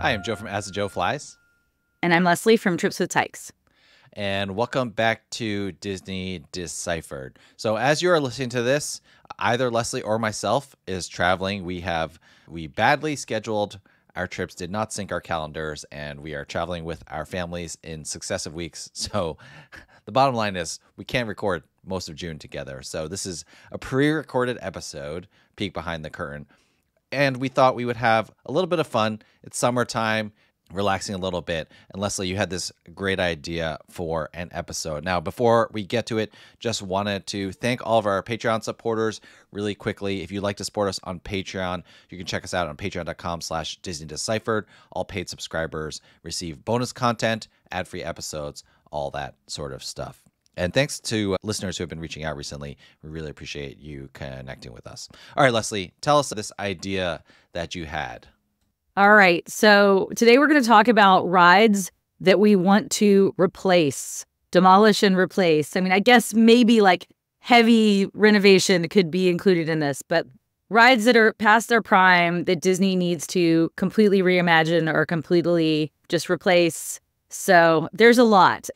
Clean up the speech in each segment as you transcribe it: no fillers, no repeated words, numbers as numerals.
Hi, I'm Joe from As the Joe Flies. And I'm Leslie from Trips with Tykes. And welcome back to Disney Deciphered. So as you are listening to this, either Leslie or myself is traveling. We badly scheduled our trips, did not sync our calendars, and we are traveling with our families in successive weeks. So the bottom line is we can't record most of June together. So this is a pre-recorded episode, peek behind the curtain. And we thought we would have a little bit of fun. It's summertime, relaxing a little bit. And Leslie, you had this great idea for an episode. Now, before we get to it, just wanted to thank all of our Patreon supporters really quickly. If you'd like to support us on Patreon, you can check us out on patreon.com/Disney Deciphered. All paid subscribers receive bonus content, ad-free episodes, all that sort of stuff. And thanks to listeners who have been reaching out recently. We really appreciate you connecting with us. All right, Leslie, tell us this idea that you had. All right. So today we're going to talk about rides that we want to replace, demolish and replace. I mean, I guess maybe like heavy renovation could be included in this, but rides that are past their prime that Disney needs to completely reimagine or completely just replace. So there's a lot.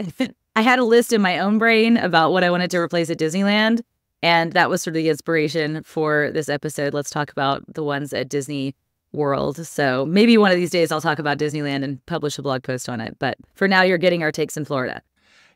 I had a list in my own brain about what I wanted to replace at Disneyland, and that was sort of the inspiration for this episode. Let's talk about the ones at Disney World. So maybe one of these days I'll talk about Disneyland and publish a blog post on it. But for now, you're getting our takes in Florida.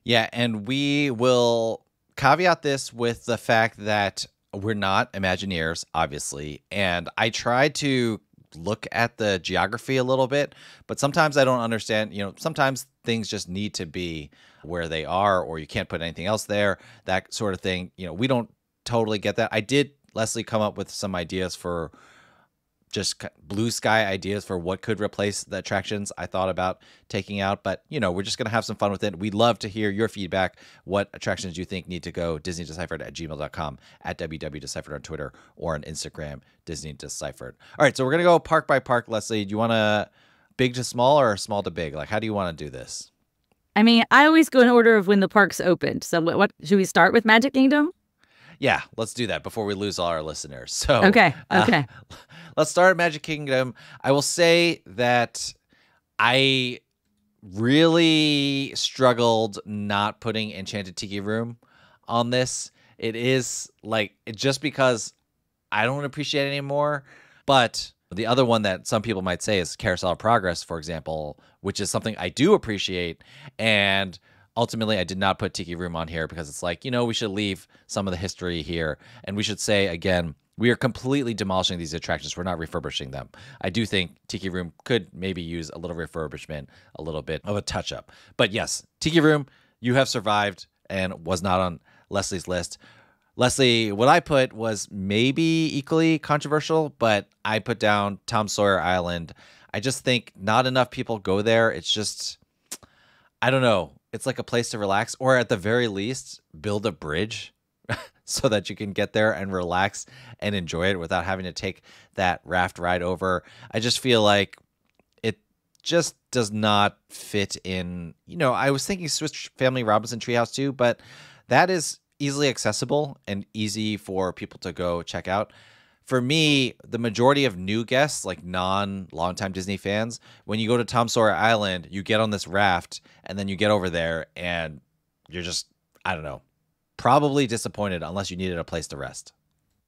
Yeah, and we will caveat this with the fact that we're not Imagineers, obviously. And I tried to look at the geography a little bit, but sometimes I don't understand. Sometimes things just need to be where they are, or you can't put anything else there, that sort of thing. We don't totally get that. I did, Leslie, come up with some ideas for just blue sky ideas for what could replace the attractions I thought about taking out. But, we're just going to have some fun with it. We'd love to hear your feedback. What attractions you think need to go? DisneyDeciphered@gmail.com, at WWDeciphered on Twitter, or on Instagram, Disney Deciphered. All right, so we're going to go park by park, Leslie. Do you want to big to small or small to big? Like, how do you want to do this? I mean, I always go in order of when the parks opened. So what should we start with Magic Kingdom? Yeah, let's do that before we lose all our listeners. So Okay. Let's start at Magic Kingdom. I will say that I really struggled not putting Enchanted Tiki Room on this. It is just because I don't appreciate it anymore. But the other one that some people might say is Carousel of Progress, for example, which is something I do appreciate. And ultimately, I did not put Tiki Room on here because it's we should leave some of the history here. And we should say, again, we are completely demolishing these attractions. We're not refurbishing them. I do think Tiki Room could maybe use a little refurbishment, a little bit of a touch-up. But yes, Tiki Room, you have survived and was not on Leslie's list. Leslie, what I put was maybe equally controversial, but I put down Tom Sawyer Island. I just think not enough people go there. It's just, I don't know. It's like a place to relax, or at the very least, build a bridge so that you can get there and relax and enjoy it without having to take that raft ride over. I just feel like it just does not fit in. I was thinking Swiss Family Robinson Treehouse too, but that is easily accessible and easy for people to go check out. For me, the majority of new guests, like non-longtime Disney fans, when you go to Tom Sawyer Island, you get on this raft and then you get over there and you're just, I don't know, probably disappointed unless you needed a place to rest.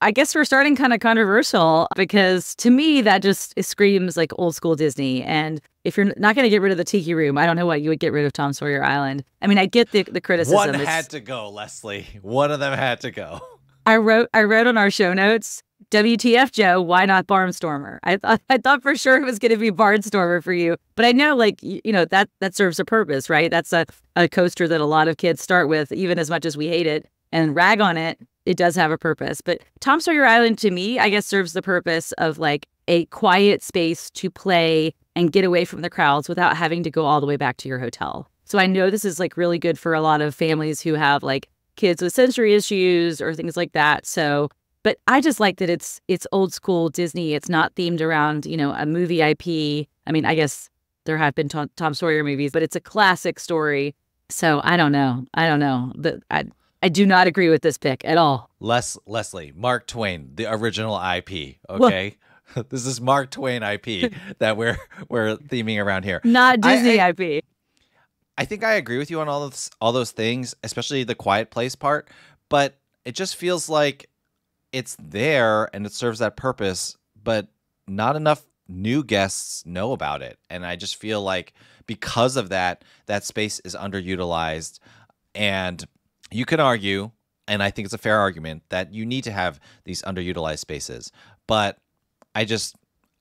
I guess we're starting kind of controversial because to me, that just screams like old school Disney. And if you're not going to get rid of the Tiki Room, I don't know why you would get rid of Tom Sawyer Island. I mean, I get the criticism. One had to go, Leslie. One of them had to go. I wrote on our show notes, WTF, Joe, why not Barnstormer? I thought for sure it was going to be Barnstormer for you. But I know, that serves a purpose, right? That's a coaster that a lot of kids start with, even as much as we hate it and rag on it. It does have a purpose. But Tom Sawyer Island, to me, I guess serves the purpose of a quiet space to play and get away from the crowds without having to go all the way back to your hotel. So I know this is really good for a lot of families who have kids with sensory issues or things like that. So, but I just like that it's old school Disney. It's not themed around, a movie IP. I mean, I guess there have been Tom Sawyer movies, but it's a classic story. So I don't know. I do not agree with this pick at all. Leslie, Mark Twain, the original IP. Okay. This is Mark Twain IP that we're theming around here. Not Disney I, IP. I think I agree with you on all those things, especially the quiet place part, but it just feels like it's there and it serves that purpose, but not enough new guests know about it. And I just feel like because of that, that space is underutilized. And you can argue, and I think it's a fair argument, that you need to have these underutilized spaces. But I just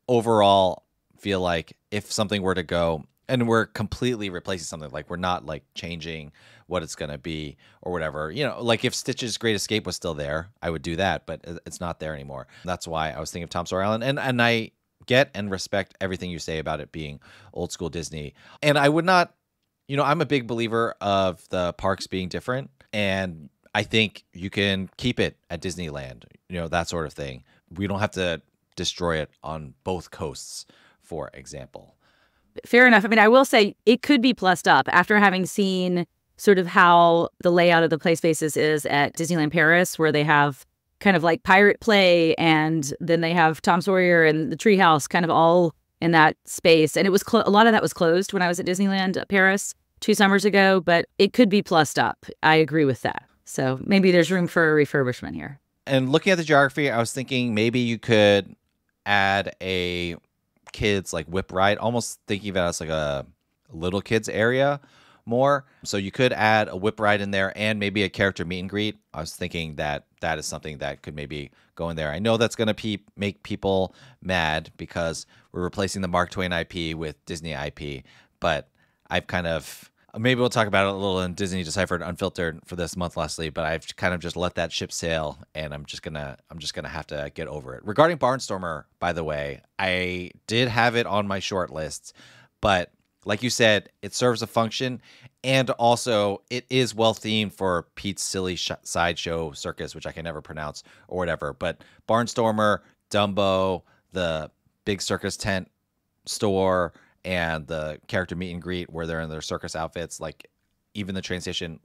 overall feel like if something were to go and we're completely replacing something, like we're not like changing what it's going to be or whatever, like if Stitch's Great Escape was still there, I would do that, but it's not there anymore. That's why I was thinking of Tom Sawyer Island. And I get and respect everything you say about it being old school Disney. And I would not, I'm a big believer of the parks being different. And I think you can keep it at Disneyland, that sort of thing. We don't have to destroy it on both coasts, for example. Fair enough. I mean, I will say it could be plussed up after having seen sort of how the layout of the play spaces is at Disneyland Paris, where they have kind of like Pirate Play, and then they have Tom Sawyer and the Treehouse kind of all in that space. And it was a lot of that was closed when I was at Disneyland Paris 2 summers ago, but it could be plussed up. I agree with that. So maybe there's room for a refurbishment here. And looking at the geography, I was thinking maybe you could add a kids like whip ride, almost thinking of it as like a little kids area more. So you could add a whip ride in there and maybe a character meet and greet. I was thinking that is something that could maybe go in there. I know that's going to make people mad because we're replacing the Mark Twain IP with Disney IP, but I've kind of, maybe we'll talk about it a little in Disney Deciphered Unfiltered for this month, Leslie, but I've kind of just let that ship sail, and I'm just gonna have to get over it. Regarding Barnstormer, by the way, I did have it on my short list, but like you said, it serves a function, and also it is well themed for Pete's Silly Sideshow Circus, which I can never pronounce or whatever. But Barnstormer, Dumbo, the big circus tent store, and the character meet and greet where they're in their circus outfits, like even the train station,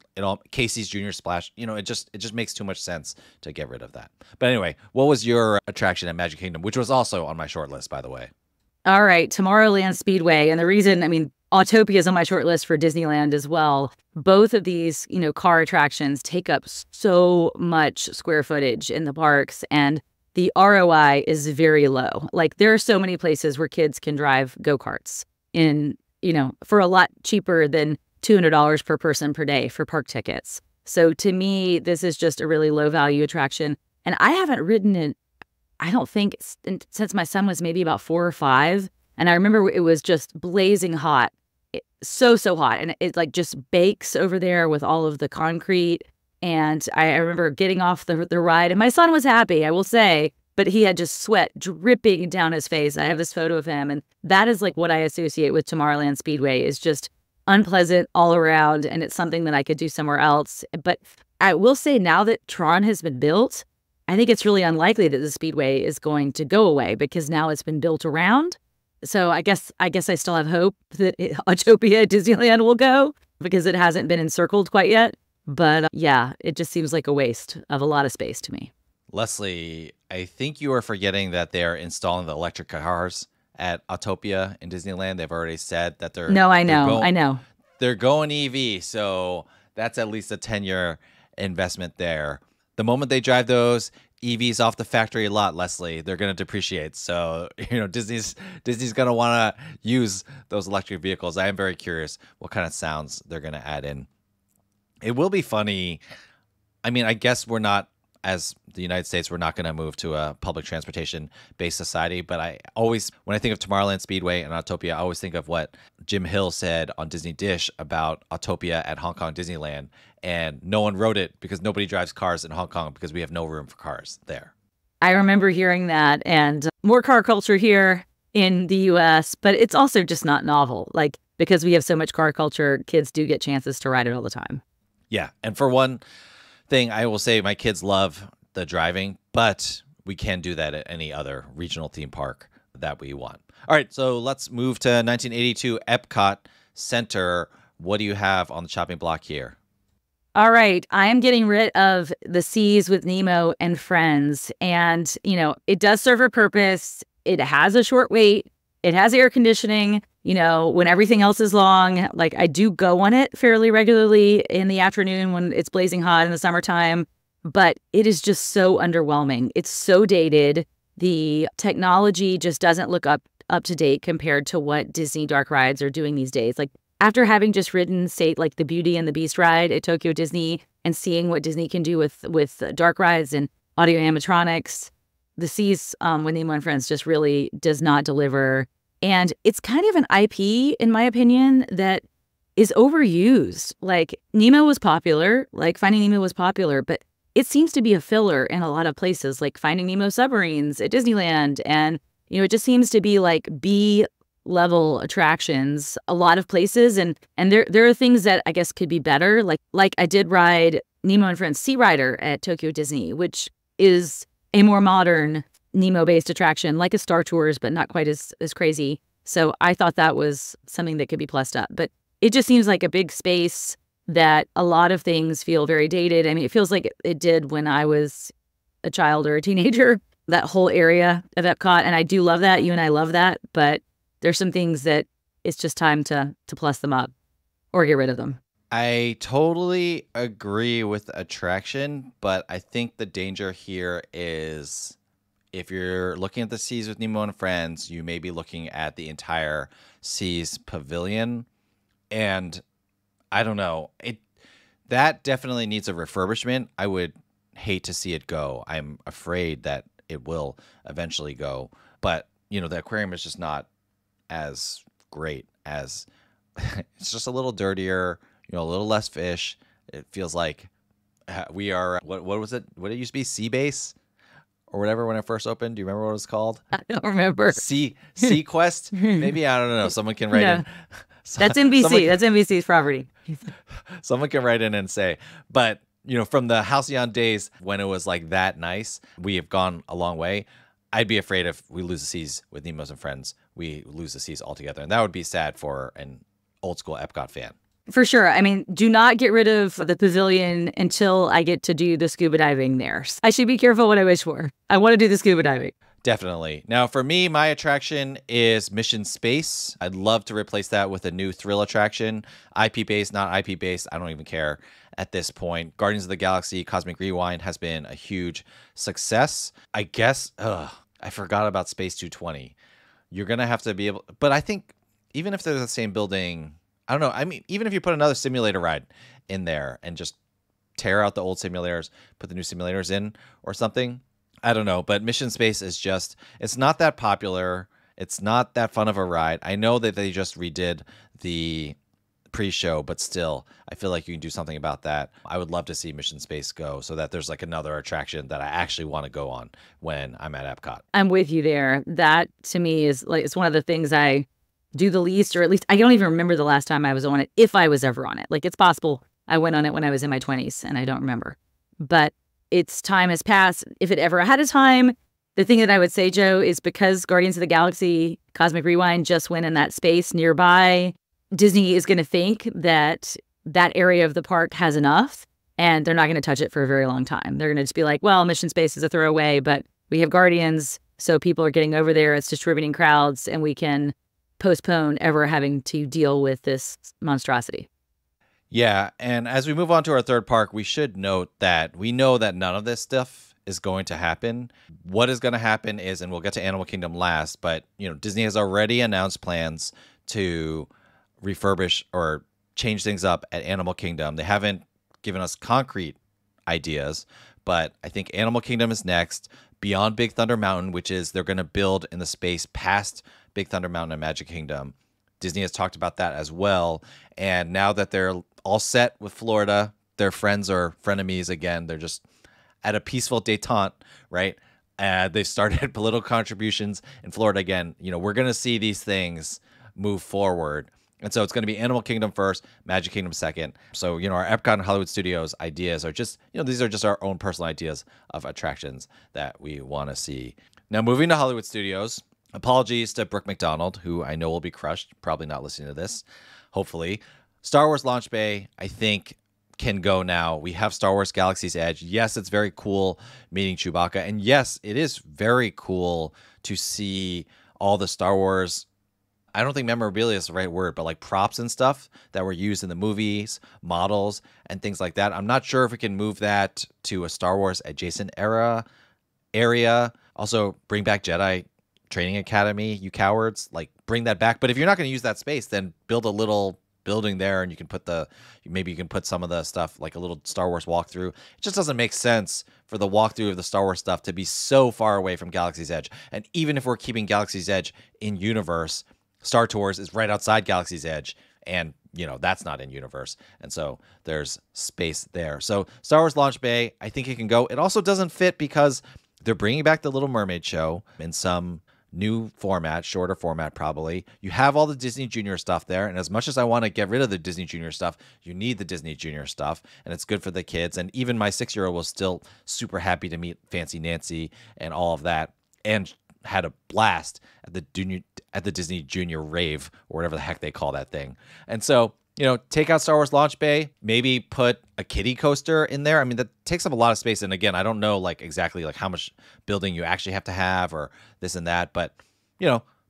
Casey's Junior Splash, it just makes too much sense to get rid of that. But anyway, what was your attraction at Magic Kingdom, which was also on my short list, by the way? All right, Tomorrowland Speedway. And the reason, Autopia is on my short list for Disneyland as well. Both of these, car attractions take up so much square footage in the parks, and the ROI is very low. Like, there are so many places where kids can drive go-karts for a lot cheaper than $200 per person per day for park tickets. So to me, this is just a really low value attraction. And I haven't ridden it, I don't think, since my son was maybe about 4 or 5. And I remember it was just blazing hot, so hot. And it like just bakes over there with all of the concrete. And I remember getting off the ride, and my son was happy, I will say, but he had just sweat dripping down his face. I have this photo of him, and that is like what I associate with Tomorrowland Speedway, is just unpleasant all around, and it's something that I could do somewhere else. But I will say, now that Tron has been built, I think it's really unlikely that the Speedway is going to go away, because now it's been built around. So I guess I still have hope that Autopia at Disneyland will go, because it hasn't been encircled quite yet. But yeah, it just seems like a waste of a lot of space to me. Leslie, I think you are forgetting that they're installing the electric cars at Autopia in Disneyland. They've already said that they're... No, I know. They're going EV, so that's at least a 10-year investment there. The moment they drive those EVs off the factory lot, Leslie, they're going to depreciate. So, Disney's going to want to use those electric vehicles. I am very curious what kind of sounds they're going to add in. It will be funny. I guess we're not, as the United States, we're not going to move to a public transportation-based society. But when I think of Tomorrowland Speedway and Autopia, I always think of what Jim Hill said on Disney Dish about Autopia at Hong Kong Disneyland. And no one wrote it because nobody drives cars in Hong Kong because we have no room for cars there. I remember hearing that, and more car culture here in the U.S., but it's also just not novel. Like, because we have so much car culture, kids do get chances to ride it all the time. Yeah. And for one thing, I will say my kids love the driving, but we can do that at any other regional theme park that we want. All right. So let's move to 1982 Epcot Center. What do you have on the chopping block here? All right. I am getting rid of the Seas with Nemo and Friends. And, it does serve a purpose. it has a short wait. It has air conditioning, you know, when everything else is long. Like, I do go on it fairly regularly in the afternoon when it's blazing hot in the summertime, but it is just so underwhelming. It's so dated. The technology just doesn't look up to date compared to what Disney dark rides are doing these days. Like, after having just ridden, say, like the Beauty and the Beast ride at Tokyo Disney and seeing what Disney can do with dark rides and audio animatronics, the Seas with Nemo and Friends just really does not deliver. And it's kind of an IP, in my opinion, that is overused. Like, Nemo was popular, like Finding Nemo was popular, but it seems to be a filler in a lot of places, like Finding Nemo submarines at Disneyland. And, you know, it just seems to be like B-level attractions a lot of places. And there are things that I guess could be better. Like I did ride Nemo and Friends Sea Rider at Tokyo Disney, which is a more modern Nemo-based attraction, like a Star Tours, but not quite as crazy. So I thought that was something that could be plussed up. But it just seems like a big space that a lot of things feel very dated. I mean, it feels like it did when I was a child or a teenager, that whole area of Epcot. And I do love that. You and I love that. But there's some things that it's just time to plus them up or get rid of them. I totally agree with the attraction, but I think the danger here is if you're looking at the Seas with Nemo and Friends, you may be looking at the entire Seas Pavilion. And I don't know, that definitely needs a refurbishment. I would hate to see it go. I'm afraid that it will eventually go. But, you know, the aquarium is just not as great as it's just a little dirtier, you know, a little less fish. It feels like we are, what was it? What it used to be? Sea Base or whatever when it first opened. Do you remember what it was called? I don't remember. Sea Quest? Maybe, I don't know. Someone can write in. That's NBC. That's NBC's property. Someone can write in and say, but, you know, from the Halcyon days when it was like that nice, we have gone a long way. I'd be afraid if we lose the Seas with Nemo's and Friends, we lose the Seas altogether. And that would be sad for an old school Epcot fan. For sure. I mean, do not get rid of the pavilion until I get to do the scuba diving there. I should be careful what I wish for. I want to do the scuba diving. Definitely. Now, for me, my attraction is Mission Space. I'd love to replace that with a new thrill attraction. IP-based, not IP-based, I don't even care at this point. Guardians of the Galaxy Cosmic Rewind has been a huge success. I guess, I forgot about Space 220. You're going to have to be able, but I think even if they're the same building, I don't know. I mean, even if you put another simulator ride in there and just tear out the old simulators, put the new simulators in or something, I don't know. But Mission Space is just, it's not that popular. It's not that fun of a ride. I know that they just redid the pre-show, but still, I feel like you can do something about that. I would love to see Mission Space go so that there's like another attraction that I actually want to go on when I'm at Epcot. I'm with you there. That to me is like, it's one of the things I do the least, or at least I don't even remember the last time I was on it, if I was ever on it. Like, it's possible I went on it when I was in my 20s and I don't remember. But its time has passed. If it ever had a time, the thing that I would say, Joe, is because Guardians of the Galaxy Cosmic Rewind just went in that space nearby, Disney is going to think that that area of the park has enough, and they're not going to touch it for a very long time. They're going to just be like, well, Mission Space is a throwaway, but we have Guardians, so people are getting over there. It's distributing crowds, and we can postpone ever having to deal with this monstrosity. Yeah, and as we move on to our third park, we should note that we know that none of this stuff is going to happen. What is going to happen is, and we'll get to Animal Kingdom last, but you know, Disney has already announced plans to refurbish or change things up at Animal Kingdom. They haven't given us concrete ideas, but I think Animal Kingdom is next, beyond Big Thunder Mountain, which is they're going to build in the space past Big Thunder Mountain and Magic Kingdom. Disney has talked about that as well. And now that they're all set with Florida, their friends or frenemies again, they're just at a peaceful detente, right? They've started political contributions in Florida again. You know, we're going to see these things move forward. And so it's going to be Animal Kingdom first, Magic Kingdom second. So, you know, our Epcot and Hollywood Studios ideas are just, you know, these are just our own personal ideas of attractions that we want to see. Now, moving to Hollywood Studios, apologies to Brooke McDonald, who I know will be crushed, probably not listening to this, hopefully. Star Wars Launch Bay, I think, can go now. We have Star Wars Galaxy's Edge. Yes, it's very cool meeting Chewbacca. And yes, it is very cool to see all the Star Wars, I don't think memorabilia is the right word, but like props and stuff that were used in the movies, models, and things like that. I'm not sure if we can move that to a Star Wars adjacent area. Also, bring back Jedi Training Academy, you cowards. Like, bring that back. But if you're not going to use that space, then build a little building there, and you can put maybe you can put some of the stuff, like a little Star Wars walkthrough. It just doesn't make sense for the walkthrough of the Star Wars stuff to be so far away from Galaxy's Edge. And even if we're keeping Galaxy's Edge in universe, Star Tours is right outside Galaxy's Edge, and that's not in universe, and so there's space there. So Star Wars Launch Bay, I think it can go. It also doesn't fit because they're bringing back the Little Mermaid show in some new format, shorter format probably. You have all the Disney Junior stuff there, and as much as I want to get rid of the Disney Junior stuff, you need the Disney Junior stuff, and it's good for the kids. And even my 6-year-old was still super happy to meet Fancy Nancy and all of that, and had a blast at the Disney Junior rave, or whatever the heck they call that thing. And so, take out Star Wars Launch Bay, maybe put a kiddie coaster in there. I mean, that takes up a lot of space. And again, I don't know exactly how much building you actually have to have or this and that, but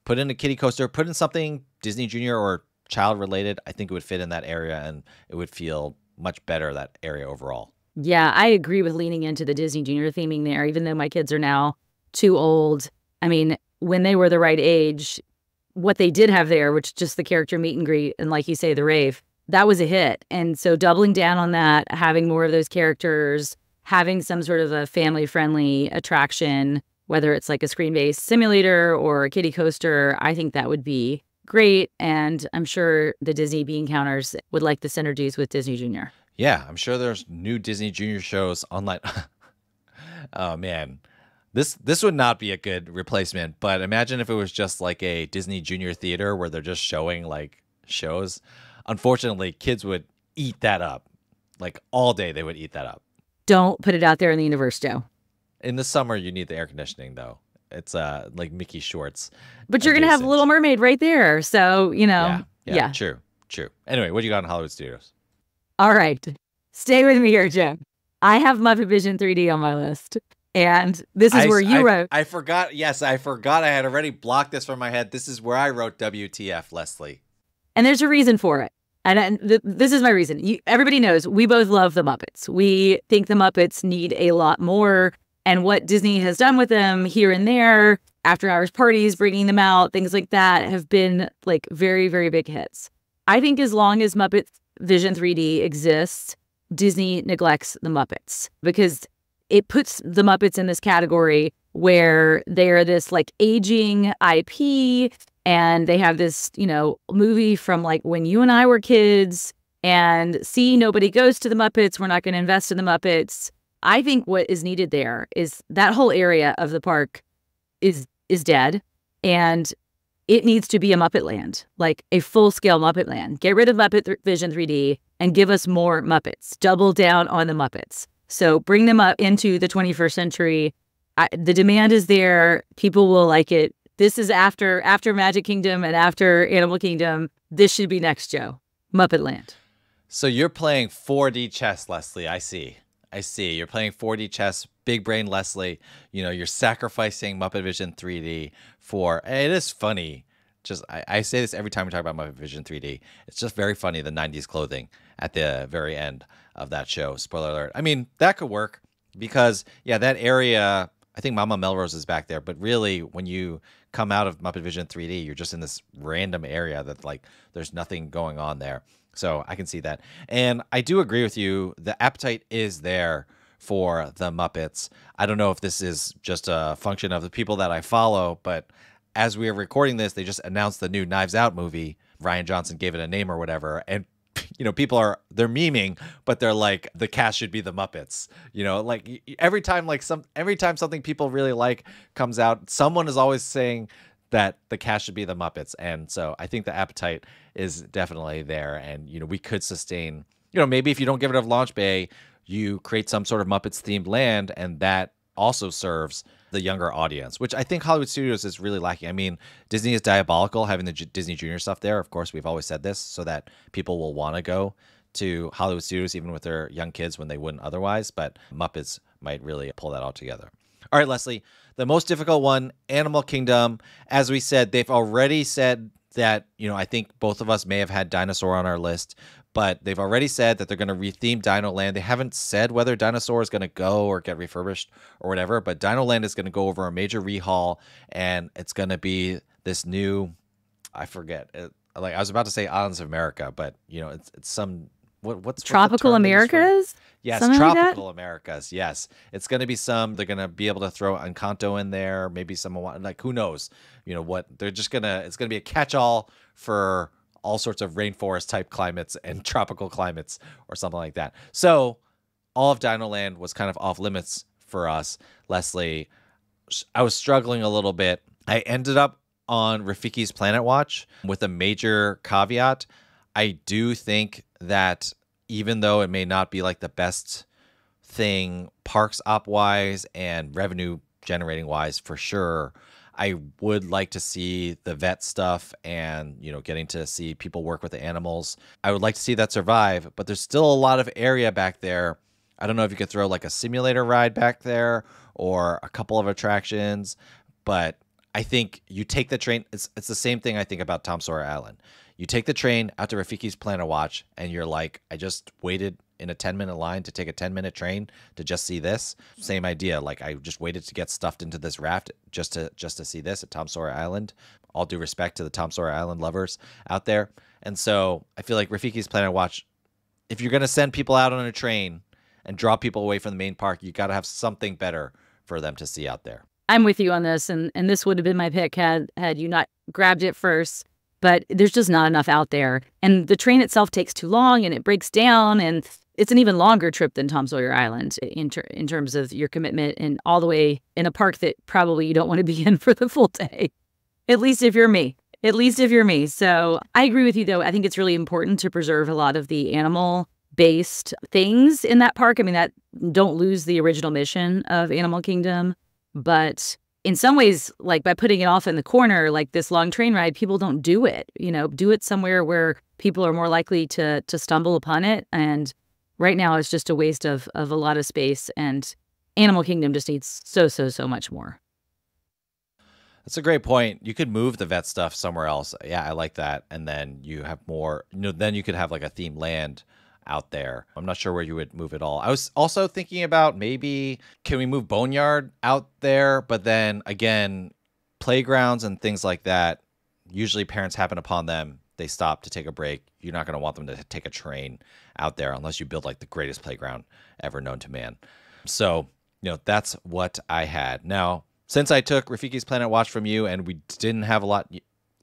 put in a kiddie coaster, put in something Disney Junior or child related. I think it would fit in that area, and it would feel much better, that area overall. Yeah, I agree with leaning into the Disney Junior theming there, even though my kids are now too old. I mean, when they were the right age, what they did have there, which just the character meet and greet, and like you say, the rave, that was a hit. And so doubling down on that, having more of those characters, having some sort of a family-friendly attraction, whether it's like a screen-based simulator or a kiddie coaster, I think that would be great. And I'm sure the Disney bean counters would like the synergies with Disney Junior. Yeah, I'm sure there's new Disney Junior shows online. Oh, man. This would not be a good replacement, but imagine if it was just like a Disney Junior theater where they're just showing shows. Unfortunately, kids would eat that up. All day they would eat that up. Don't put it out there in the universe, Joe. In the summer, you need the air conditioning, though. It's like Mickey shorts. But you're going to have Little Mermaid right there. So, Yeah. True. Anyway, what do you got in Hollywood Studios? All right. Stay with me here, Joe. I have Muppet Vision 3D on my list. And this is where you wrote. I forgot. Yes, I forgot. I had already blocked this from my head. This is where I wrote WTF, Leslie. And there's a reason for it. And this is my reason. Everybody knows we both love the Muppets. We think the Muppets need a lot more. And what Disney has done with them here and there, after hours parties, bringing them out, things like that, have been very, very big hits. I think as long as Muppet Vision 3D exists, Disney neglects the Muppets, because it puts the Muppets in this category where they're this aging IP, and they have this, movie from when you and I were kids, and nobody goes to the Muppets. We're not going to invest in the Muppets. I think what is needed there is that whole area of the park is dead, and it needs to be a Muppet Land, a full-scale Muppet Land. Get rid of Muppet Vision 3D and give us more Muppets. Double down on the Muppets. So bring them up into the 21st century. The demand is there. People will like it. This is after Magic Kingdom and after Animal Kingdom. This should be next, Joe. Muppet Land. So you're playing 4D chess, Leslie. I see. You're playing 4D chess. Big brain, Leslie. You're sacrificing Muppet Vision 3D for. It is funny. I say this every time we talk about Muppet Vision 3D. It's just very funny, the 90s clothing at the very end of that show. Spoiler alert. I mean, that could work because, that area, I think Mama Melrose is back there. But really, when you come out of Muppet Vision 3D, you're just in this random area that, there's nothing going on there. So I can see that. And I do agree with you. The appetite is there for the Muppets. I don't know if this is just a function of the people that I follow, but as we are recording this, they just announced the new Knives Out movie. Ryan Johnson gave it a name or whatever. And, people they're memeing, but they're the cast should be the Muppets. Every time something people really like comes out, someone is always saying that the cast should be the Muppets. And so I think the appetite is definitely there. And, we could sustain, maybe if you don't get rid of Launch Bay, you create some sort of Muppets themed land, and that also serves the younger audience, which I think Hollywood Studios is really lacking. I mean, Disney is diabolical having the Disney Junior stuff there. Of course, we've always said this so that people will want to go to Hollywood studios, even with their young kids when they wouldn't otherwise. But Muppets might really pull that all together. All right, Leslie, the most difficult one, Animal Kingdom. As we said, they've already said that, I think both of us may have had Dinosaur on our list, but they've already said that they're going to retheme Dino Land. They haven't said whether Dinosaur is going to go or get refurbished or whatever, but Dino Land is going to go over a major rehaul, and it's going to be this new, I forget, I was about to say Islands of America, but it's some what's Tropical Americas? Yes, Something Tropical Americas. Yes, it's going to be they're going to be able to throw Encanto in there, maybe some, like, who knows, what they're just going to, it's going to be a catch-all for all sorts of rainforest type climates and tropical climates or something like that. So all of Dino Land was kind of off limits for us. Leslie, I was struggling a little bit. I ended up on Rafiki's Planet Watch with a major caveat. I do think that even though it may not be like the best thing parks op wise and revenue generating wise for sure, I would like to see the vet stuff and, getting to see people work with the animals. I would like to see that survive, but there's still a lot of area back there. I don't know if you could throw like a simulator ride back there or a couple of attractions, but I think you take the train. It's the same thing I think about Tom Sawyer Island. You take the train out to Rafiki's Planet Watch and you're like, I just waited in a 10-minute line to take a 10-minute train to just see this. Same idea. Like, I just waited to get stuffed into this raft just to see this at Tom Sawyer Island. All due respect to the Tom Sawyer Island lovers out there. And so I feel like Rafiki's Planet Watch, if you're going to send people out on a train and draw people away from the main park, you got to have something better for them to see out there. I'm with you on this, and this would have been my pick had you not grabbed it first. But there's just not enough out there. And the train itself takes too long and it breaks down. And it's an even longer trip than Tom Sawyer Island in terms of your commitment and all the way in a park that probably you don't want to be in for the full day. At least if you're me. So I agree with you, though. I think it's really important to preserve a lot of the animal-based things in that park. I mean, that don't lose the original mission of Animal Kingdom. But in some ways, like by putting it off in the corner, like this long train ride, people don't do it. Do it somewhere where people are more likely to stumble upon it. And right now, it's just a waste of a lot of space. And Animal Kingdom just needs so much more. That's a great point. You could move the vet stuff somewhere else. Yeah, I like that. And then you have more, then you could have like a themed land out there. I'm not sure where you would move it all. I was also thinking about maybe, can we move Boneyard out there? But then again, playgrounds and things like that, usually parents happen upon them. They stop to take a break. You're not going to want them to take a train out there unless you build like the greatest playground ever known to man. So, that's what I had. Now, since I took Rafiki's Planet Watch from you and we didn't have a lot,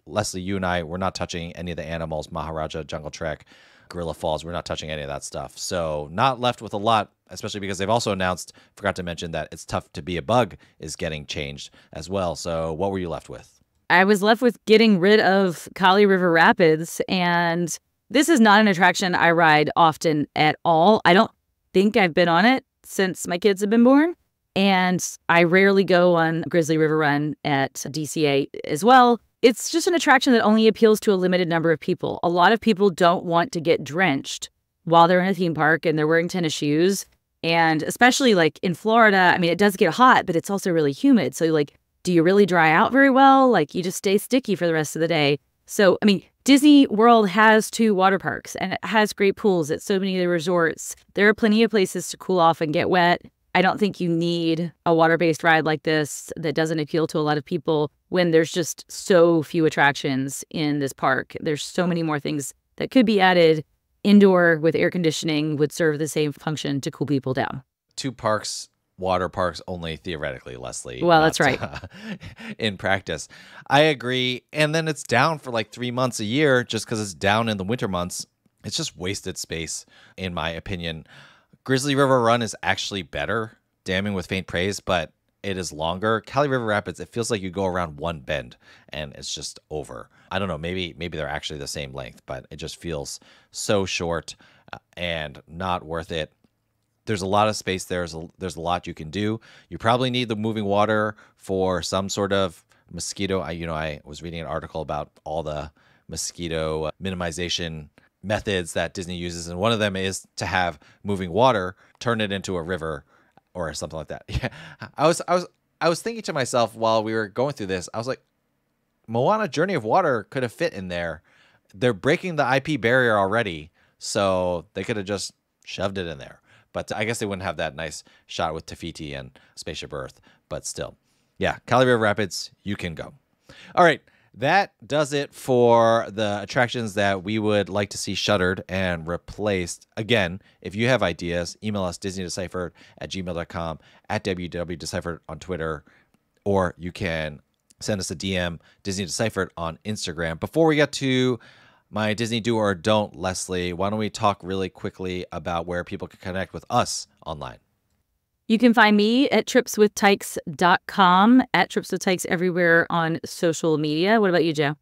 Leslie, you and I, we're not touching any of the animals, Maharaja, Jungle Trek, Gorilla Falls. We're not touching any of that stuff. So not left with a lot, especially because they've also announced, forgot to mention, that It's Tough to Be a Bug is getting changed as well. So what were you left with? I was left with getting rid of Kali River Rapids. And this is not an attraction I ride often at all. I don't think I've been on it since my kids have been born. And I rarely go on Grizzly River Run at DCA as well. It's just an attraction that only appeals to a limited number of people. A lot of people don't want to get drenched while they're in a theme park and they're wearing tennis shoes. And especially like in Florida, I mean, it does get hot, but it's also really humid. So like, do you really dry out very well? Like you just stay sticky for the rest of the day. So, I mean, Disney World has 2 water parks and it has great pools at so many of the resorts. There are plenty of places to cool off and get wet. I don't think you need a water-based ride like this that doesn't appeal to a lot of people when there's just so few attractions in this park. There's so many more things that could be added. Indoor with air conditioning would serve the same function to cool people down. 2 parks, water parks only theoretically, Leslie. Well, that's right. In practice. I agree. And then it's down for like 3 months a year just because it's down in the winter months. It's just wasted space, in my opinion. Grizzly River Run is actually better, damning with faint praise, but it is longer. Kali River Rapids, it feels like you go around one bend and it's just over. I don't know, maybe they're actually the same length, but it just feels so short and not worth it. There's a lot of space there. There's a lot you can do. You probably need the moving water for some sort of mosquito. I was reading an article about all the mosquito minimization methods that Disney uses, and one of them is to have moving water turn it into a river or something like that. Yeah, I was thinking to myself while we were going through this, I was like, Moana Journey of Water could have fit in there. They're breaking the IP barrier already, so they could have just shoved it in there. But I guess they wouldn't have that nice shot with Te Fiti and Spaceship Earth. But still, yeah, Kali River Rapids, you can go. All right, that does it for the attractions that we would like to see shuttered and replaced. Again, if you have ideas, email us disneydeciphered@gmail.com, at www.deciphered on Twitter, or you can send us a DM, Disney Deciphered on Instagram. Before we get to my Disney do or don't, Leslie, why don't we talk really quickly about where people can connect with us online? You can find me at tripswithtykes.com, at tripswithtykes everywhere on social media. What about you, Joe?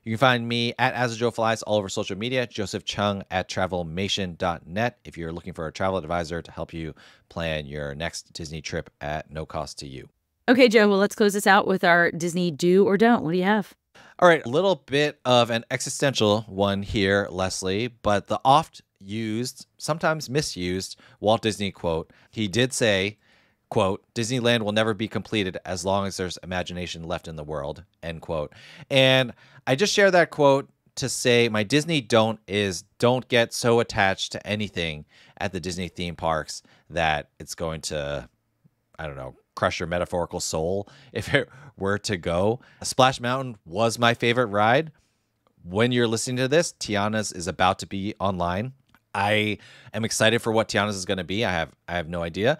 You can find me at AsJoeFlies all over social media, Joseph Chung at travelmation.net if you're looking for a travel advisor to help you plan your next Disney trip at no cost to you. Okay, Joe, well, let's close this out with our Disney do or don't. What do you have? All right, a little bit of an existential one here, Leslie, but the oft used, sometimes misused Walt Disney quote. He did say, quote, Disneyland will never be completed as long as there's imagination left in the world, end quote. And I just share that quote to say my Disney don't get so attached to anything at the Disney theme parks that it's going to, I don't know, crush your metaphorical soul if it were to go. Splash Mountain was my favorite ride. When you're listening to this, Tiana's is about to be online. I am excited for what Tiana's is going to be. I have no idea.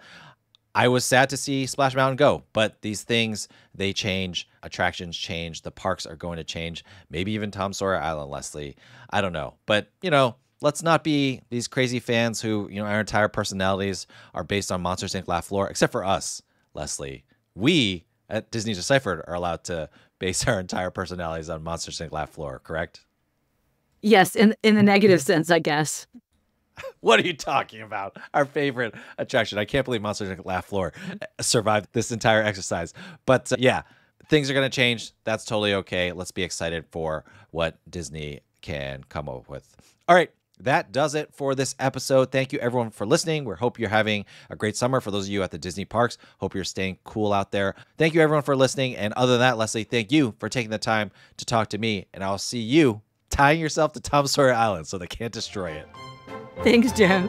I was sad to see Splash Mountain go, but these things, they change. Attractions change. The parks are going to change. Maybe even Tom Sawyer Island, Leslie. I don't know. But, let's not be these crazy fans who, our entire personalities are based on Monsters, Inc. Laugh Floor, except for us, Leslie. We at Disney Deciphered are allowed to base our entire personalities on Monsters, Inc. Laugh Floor, correct? Yes, in the negative sense, I guess. What are you talking about? Our favorite attraction. I can't believe Monsters Inc. Laugh Floor survived this entire exercise. But yeah, things are going to change. That's totally okay. Let's be excited for what Disney can come up with. All right. That does it for this episode. Thank you, everyone, for listening. We hope you're having a great summer. For those of you at the Disney parks, hope you're staying cool out there. Thank you, everyone, for listening. And other than that, Leslie, thank you for taking the time to talk to me. And I'll see you tying yourself to Tom Sawyer Island so they can't destroy it. Thanks, Joe.